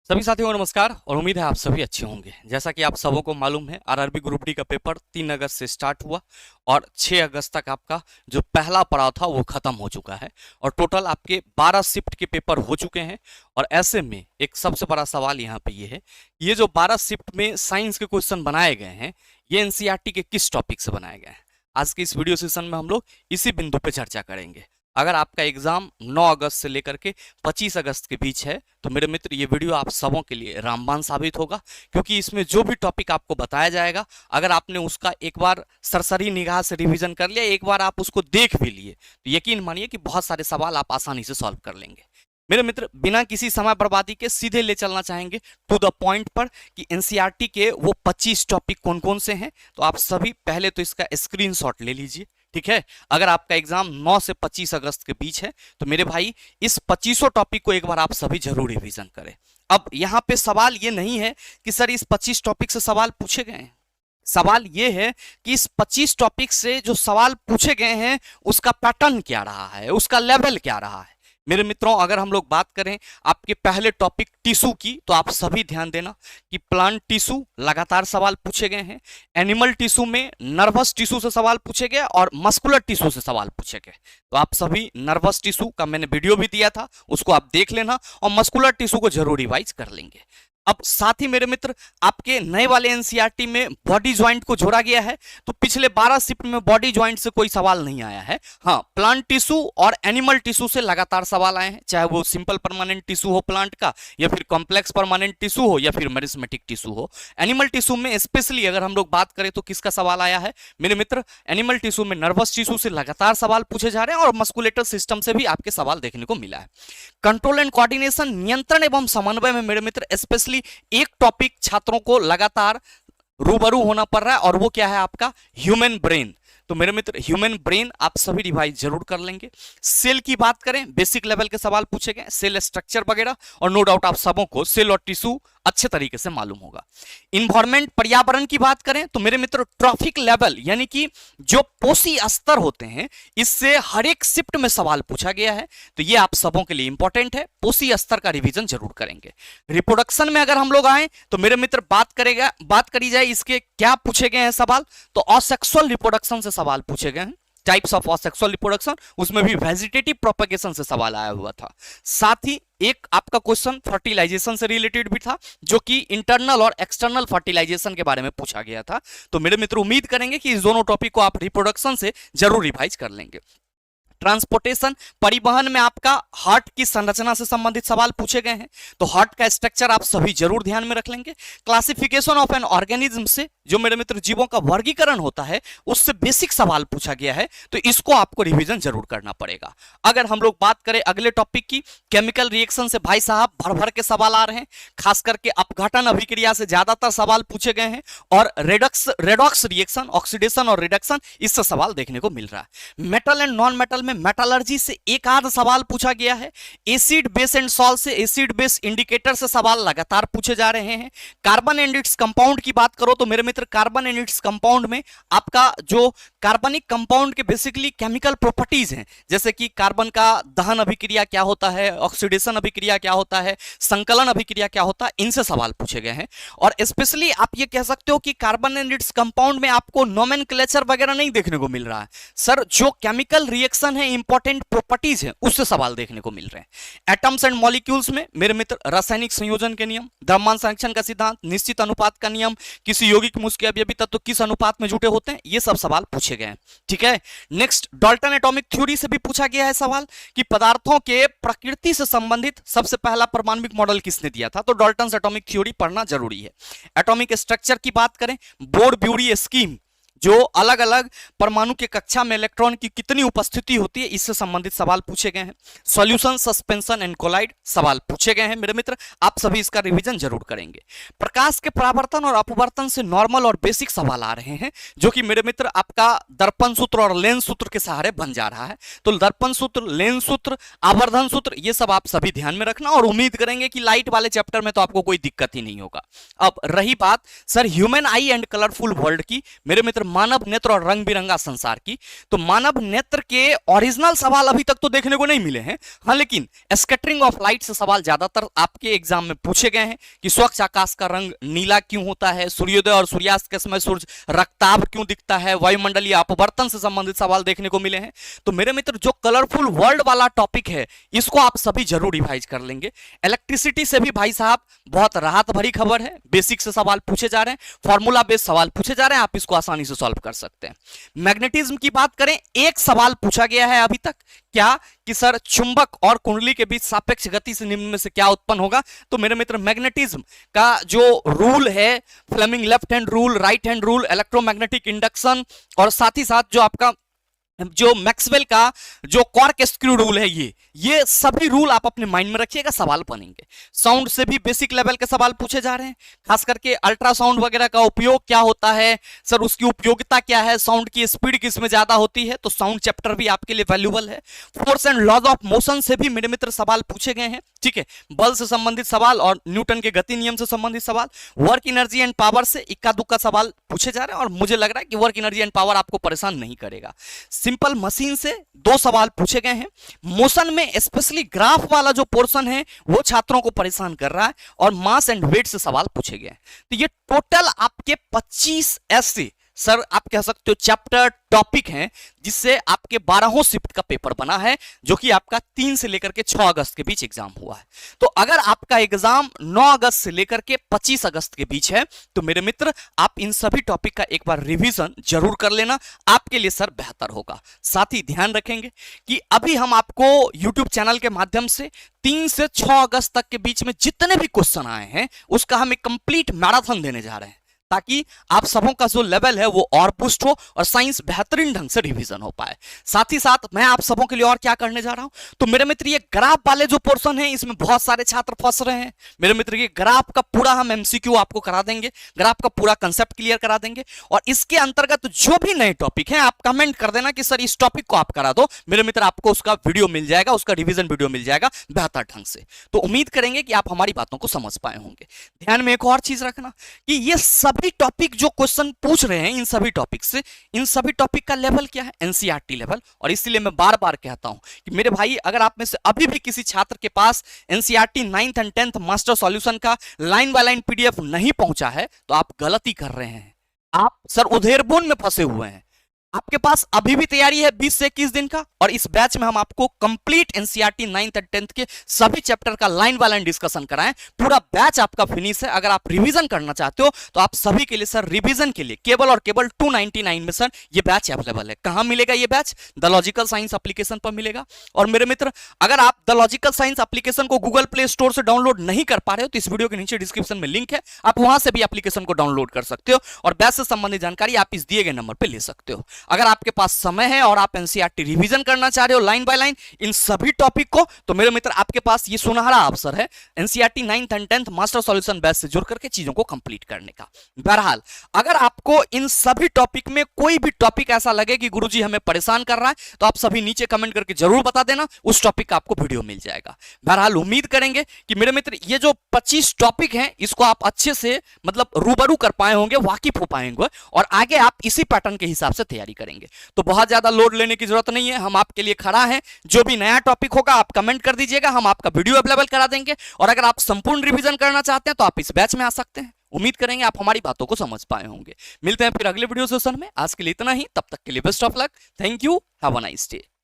सभी साथियों को नमस्कार और उम्मीद है आप सभी अच्छे होंगे। जैसा कि आप सबों को मालूम है, आरआरबी ग्रुप डी का पेपर 3 अगस्त से स्टार्ट हुआ और 6 अगस्त तक आपका जो पहला पड़ाव था वो खत्म हो चुका है और टोटल आपके 12 शिफ्ट के पेपर हो चुके हैं। और ऐसे में एक सबसे बड़ा सवाल यहाँ पे ये है, ये जो 12 शिफ्ट में साइंस के क्वेश्चन बनाए गए हैं, ये एनसीईआरटी के किस टॉपिक से बनाए गए हैं। आज के इस वीडियो सेशन में हम लोग इसी बिंदु पे चर्चा करेंगे। अगर आपका एग्जाम 9 अगस्त से लेकर के 25 अगस्त के बीच है तो मेरे मित्र ये वीडियो आप सबों के लिए रामबाण साबित होगा, क्योंकि इसमें जो भी टॉपिक आपको बताया जाएगा, अगर आपने उसका एक बार सरसरी निगाह से रिवीजन कर लिया, एक बार आप उसको देख भी लिए, तो यकीन मानिए कि बहुत सारे सवाल आप आसानी से सॉल्व कर लेंगे। मेरे मित्र बिना किसी समय बर्बादी के सीधे ले चलना चाहेंगे टू द पॉइंट पर कि एनसीईआरटी के वो 25 टॉपिक कौन कौन से हैं। तो आप सभी पहले तो इसका स्क्रीनशॉट ले लीजिए, ठीक है। अगर आपका एग्जाम 9 से 25 अगस्त के बीच है तो मेरे भाई इस 25 टॉपिक को एक बार आप सभी जरूर रिवीजन करें। अब यहाँ पे सवाल ये नहीं है कि सर इस 25 टॉपिक से सवाल पूछे गए हैं, सवाल ये है कि इस 25 टॉपिक से जो सवाल पूछे गए हैं उसका पैटर्न क्या रहा है, उसका लेवल क्या रहा है। मेरे मित्रों अगर हम लोग बात करें आपके पहले टॉपिक टिश्यू की, तो आप सभी ध्यान देना कि प्लांट टिश्यू लगातार सवाल पूछे गए हैं। एनिमल टिश्यू में नर्वस टिश्यू से सवाल पूछे गए और मस्कुलर टिश्यू से सवाल पूछे गए। तो आप सभी नर्वस टिश्यू का मैंने वीडियो भी दिया था, उसको आप देख लेना और मस्कुलर टिश्यू को जरूर रिवाइज कर लेंगे। अब साथ ही मेरे मित्र आपके नए वाले एनसीईआरटी में बॉडी ज्वाइंट को जोड़ा गया है, तो पिछले 12 शिफ्ट में बॉडी ज्वाइंट से कोई सवाल नहीं आया है। हाँ, प्लांट टिश्यू और एनिमल टिश्यू से लगातार सवाल आए हैं, चाहे वो सिंपल परमानेंट टिश्यू हो प्लांट का, या फिर कॉम्प्लेक्स परमानेंट टिश्यू हो, या फिर मेरिस्मेटिक टिश्यू हो। एनिमल टिश्यू में स्पेशली अगर हम लोग बात करें तो किसका सवाल आया है मेरे मित्र, एनिमल टिश्यू में नर्वस टिश्यू से लगातार सवाल पूछे जा रहे हैं और मस्कुलेटर सिस्टम से भी आपके सवाल देखने को मिला है। कंट्रोल एंड कोऑर्डिनेशन, नियंत्रण एवं समन्वय में मेरे मित्र स्पेशली एक टॉपिक छात्रों को लगातार रूबरू होना पड़ रहा है और वो क्या है आपका ह्यूमन ब्रेन। तो मेरे मित्र ह्यूमन ब्रेन आप सभी रिवाइज जरूर कर लेंगे। सेल की बात करें, बेसिक लेवल के सवाल पूछे गए, सेल स्ट्रक्चर वगैरह, और नो डाउट आप सबों को सेल और टिश्यू अच्छे तरीके से मालूम होगा। इन्वायरमेंट पर्यावरण की बात करें तो मेरे मित्र ट्रॉफिक लेवल यानी कि जो पोषी स्तर होते हैं, इससे हर एक शिफ्ट में सवाल पूछा गया है, तो ये आप सबों के लिए इंपॉर्टेंट है। पोषी स्तर का रिवीजन जरूर करेंगे। रिप्रोडक्शन में अगर हम लोग आए तो मेरे मित्र बात करी जाए इसके क्या पूछे गए हैं सवाल, तो असेक्सुअल रिप्रोडक्शन से सवाल पूछे गए हैं, टाइप्स ऑफ असेक्सुअल रिप्रोडक्शन, उसमें भी वेजिटेटिव प्रोपेगेशन से सवाल आया हुआ था। साथ ही एक आपका क्वेश्चन फर्टिलाइजेशन से रिलेटेड भी था, जो कि इंटरनल और एक्सटर्नल फर्टिलाइजेशन के बारे में पूछा गया था। तो मेरे मित्र उम्मीद करेंगे कि इस दोनों टॉपिक को आप रिप्रोडक्शन से जरूर रिवाइज कर लेंगे। ट्रांसपोर्टेशन, परिवहन में आपका हार्ट की संरचना से संबंधित सवाल पूछे गए हैं, तो हार्ट का स्ट्रक्चर आप सभी जरूर ध्यान में रख लेंगे। क्लासिफिकेशन ऑफ एन ऑर्गेनिज्म से जो मेरे मित्र जीवों का वर्गीकरण होता है, उससे बेसिक सवाल पूछा गया है, तो इसको आपको रिवीजन जरूर करना पड़ेगा। अगर हम लोग बात करें अगले टॉपिक की, केमिकल रिएक्शन से भाई साहब भर भर के सवाल आ रहे हैं, खास करके अपघटन अभिक्रिया से ज्यादातर सवाल पूछे गए हैं, और रेडॉक्स रिएक्शन, ऑक्सीडेशन और रिडक्शन, इससे सवाल देखने को मिल रहा है। मेटल एंड नॉन मेटल में मेटलर्जी से एक आध सवाल पूछा गया है। एसिड बेस एंड सॉल्ट से, एसिड बेस इंडिकेटर से सवाल लगातार पूछे जा रहे हैं। कार्बन एंड इट्स कंपाउंड की बात करो तो मेरे मित्र कार्बन एंड इट्स कंपाउंड में आपका जो कार्बनिक कंपाउंड के बेसिकली केमिकल प्रॉपर्टीज हैं, जैसे कि कार्बन का दहन अभिक्रिया क्या होता है, ऑक्सीडेशन अभिक्रिया क्या होता है, संकलन अभिक्रिया क्या होता है, इनसे सवाल पूछे गए हैं। और स्पेशली आप ये कह सकते हो कि कार्बन एंड इट्स कंपाउंड में आपको नोमेनक्लेचर वगैरह नहीं देखने को मिल रहा है सर, जो केमिकल रिएक्शन है, इंपॉर्टेंट प्रॉपर्टीज हैं, उससे सवाल देखने को मिल रहे हैं। एटम्स एंड मॉलिक्यूल्स में मेरे मित्र रासायनिक संयोजन के नियम, द्रव्यमान संरक्षण का सिद्धांत, निश्चित अनुपात का नियम, किसी यौगिक मूल के अवयवी तत्व किस अनुपात में जुटे होते हैं, ये सब सवाल पूछे गए हैं, ठीक है। नेक्स्ट, डाल्टन एटॉमिक थ्योरी से भी पूछा गया है सवाल कि पदार्थों के प्रकृति से संबंधित सबसे पहला परमाणुक मॉडल किसने दिया था, तो डाल्टन एटॉमिक थ्योरी पढ़ना जरूरी है। एटॉमिक स्ट्रक्चर की बात करें, बोर ब्यूरी स्कीम, जो अलग अलग परमाणु के कक्षा में इलेक्ट्रॉन की कितनी उपस्थिति होती है, इससे संबंधित सवाल पूछे गए हैं। सॉल्यूशन, सस्पेंशन एंड कोलाइड सवाल पूछे गए हैं मेरे मित्र, आप सभी इसका रिवीजन जरूर करेंगे। प्रकाश के परावर्तन और अपवर्तन से नॉर्मल और बेसिक सवाल आ रहे हैं, जो कि मेरे मित्र आपका दर्पण सूत्र और लेंस सूत्र के सहारे बन जा रहा है। तो दर्पण सूत्र, लेंस सूत्र, आवर्धन सूत्र, ये सब आप सभी ध्यान में रखना, और उम्मीद करेंगे कि लाइट वाले चैप्टर में तो आपको कोई दिक्कत ही नहीं होगा। अब रही बात sir human I and colourful world की, मेरे मित्र मानव नेत्र और रंग बिरंगा संसार की, तो मानव नेत्र के ओरिजिनल सवाल अभी तक तो देखने को नहीं मिले हैं। हाँ, लेकिन स्कैटरिंग ऑफ लाइट से सवाल ज्यादातर आपके एग्जाम में पूछे गए हैं कि स्वच्छ आकाश का रंग नीला क्यों होता है, सूर्योदय और सूर्यास्त के समय सूर्य रक्ताभ क्यों दिखता है, वायुमंडलीय अपवर्तन से संबंधित सवाल देखने को मिले हैं। तो मेरे मित्र, जो कलरफुल वर्ल्ड वाला टॉपिक है इसको आप सभी जरूर रिवाइज कर लेंगे। इलेक्ट्रिसिटी से भी भाई साहब बहुत राहत भरी खबर है, बेसिक से सवाल पूछे जा रहे हैं, फॉर्मूला बेस्ड सवाल पूछे जा रहे हैं, आप इसको आसानी से सॉल्व कर सकते हैं। मैग्नेटिज्म की बात करें, एक सवाल पूछा गया है अभी तक, क्या कि सर चुंबक और कुंडली के बीच सापेक्ष गति से निम्न में से क्या उत्पन्न होगा। तो मेरे मित्र, मैग्नेटिज्म का जो रूल है, Fleming left hand rule, right hand rule, electromagnetic induction, और साथ ही साथ जो आपका जो मैक्सवेल का जो कॉर्कस्क्रू रूल है, ये सभी रूल आप अपने माइंड में रखिएगा, सवाल बनेंगे। साउंड से भी बेसिक लेवल के सवाल पूछे जा रहे हैं, खास करके अल्ट्रासाउंड वगैरह का उपयोग क्या होता है, सर उसकी उपयोगिता क्या है, साउंड की स्पीड किस में ज्यादा होती है, तो साउंड चैप्टर भी आपके लिए वैल्यूबल है। Force and laws of motion से भी मेरे मित्र सवाल पूछे गए हैं, ठीक है, बल से संबंधित सवाल और न्यूटन के गति नियम से संबंधित सवाल। वर्क एनर्जी एंड पावर से इक्का दुक्का सवाल पूछे जा रहे हैं, और मुझे लग रहा है कि वर्क एनर्जी एंड पावर आपको परेशान नहीं करेगा। सिंपल मशीन से 2 सवाल पूछे गए हैं। मोशन में स्पेशली ग्राफ वाला जो पोर्शन है वो छात्रों को परेशान कर रहा है, और मास एंड वेट से सवाल पूछे गए हैं। तो ये टोटल आपके 25 ऐसे, सर आप कह सकते हो चैप्टर टॉपिक हैं, जिससे आपके 12 शिफ्ट का पेपर बना है, जो कि आपका 3 से लेकर के 6 अगस्त के बीच एग्जाम हुआ है। तो अगर आपका एग्जाम 9 अगस्त से लेकर के 25 अगस्त के बीच है, तो मेरे मित्र आप इन सभी टॉपिक का एक बार रिवीजन जरूर कर लेना, आपके लिए सर बेहतर होगा। साथ ही ध्यान रखेंगे कि अभी हम आपको YouTube चैनल के माध्यम से 3 से 6 अगस्त तक के बीच में जितने भी क्वेश्चन आए हैं उसका हम एक कंप्लीट मैराथन देने जा रहे हैं, ताकि आप सबों का जो लेवल है वो और पुष्ट हो और साइंस बेहतरीन ढंग से रिवीजन हो पाए। साथ ही साथ मैं आप सबों के लिए और क्या करने जा रहा हूं, तो मेरे मित्र ये ग्राफ वाले जो पोर्शन है इसमें बहुत सारे छात्र फंस रहे हैं। मेरे मित्र ये ग्राफ का पूरा हम एमसीक्यू आपको करा देंगे, ग्राफ का पूरा कंसेप्ट क्लियर करा देंगे, और इसके अंतर्गत जो भी नए टॉपिक हैं आप कमेंट कर देना कि सर इस टॉपिक को आप करा दो, मेरे मित्र आपको उसका वीडियो मिल जाएगा, उसका रिवीजन वीडियो मिल जाएगा बेहतर ढंग से। तो उम्मीद करेंगे कि आप हमारी बातों को समझ पाए होंगे। ध्यान में एक और चीज रखना कि ये सभी टॉपिक जो क्वेश्चन पूछ रहे हैं इन सभी टॉपिक से, इन सभी टॉपिक का लेवल क्या है, एनसीईआरटी लेवल। और इसलिए मैं बार बार कहता हूं कि मेरे भाई, अगर आप में से अभी भी किसी छात्र के पास NCERT 9th and 10th master solution का लाइन बाय लाइन पीडीएफ नहीं पहुंचा है, तो आप गलती कर रहे हैं, आप सर उधेड़बुन में फंसे हुए हैं। आपके पास अभी भी तैयारी है 20 से 21 दिन का, और इस बैच में हम आपको कंप्लीट एनसीईआरटी 9th और 10th के सभी चैप्टर का लाइन बाय लाइन डिस्कशन कराएं। पूरा बैच आपका फिनिश है। अगर आप रिवीजन करना चाहते हो तो आप सभी के लिए सर रिवीजन के लिए केवल और केवल 299 में सर ये बैच अवेलेबल है। कहां मिलेगा ये batch? The logical science application पर मिलेगा। और मेरे मित्र, अगर आप द लॉजिकल साइंस एप्लीकेशन को गूगल प्ले स्टोर से डाउनलोड नहीं कर पा रहे हो तो इस वीडियो के नीचे डिस्क्रिप्शन में लिंक है, आप वहां से भी एप्लीकेशन को डाउनलोड कर सकते हो और बैच से संबंधित जानकारी आप इस दिए गए नंबर पर ले सकते हो। अगर आपके पास समय है और आप एनसीईआरटी रिवीजन करना चाह रहे हो लाइन बाय लाइन इन सभी टॉपिक को, तो मेरे मित्र आपके पास ये सुनहरा अवसर है NCERT 9th and 10th master solution batch से जुड़ करके चीजों को कंप्लीट करने का। बहरहाल, अगर आपको इन सभी टॉपिक में कोई भी टॉपिक ऐसा लगे कि गुरुजी हमें परेशान कर रहा है, तो आप सभी नीचे कमेंट करके जरूर बता देना, उस टॉपिक का आपको वीडियो मिल जाएगा। बहरहाल, उम्मीद करेंगे कि मेरे मित्र ये जो 25 टॉपिक हैं इसको आप अच्छे से मतलब रूबरू कर पाए होंगे, वाकिफ हो पाएंगे, और आगे आप इसी पैटर्न के हिसाब से तैयारी करेंगे। तो बहुत ज्यादा लोड लेने की जरूरत नहीं है, हम आपके लिए खड़ा है। जो भी नया टॉपिक होगा आप कमेंट कर दीजिएगा, हम आपका वीडियो अवेलेबल करा देंगे। और अगर आप संपूर्ण रिवीजन करना चाहते हैं तो आप इस बैच में आ सकते हैं। उम्मीद करेंगे आप हमारी बातों को समझ पाए होंगे। मिलते हैं फिर अगले वीडियो सेशन में। आज के लिए इतना ही, तब तक के लिए best of luck. Thank you, have a nice day.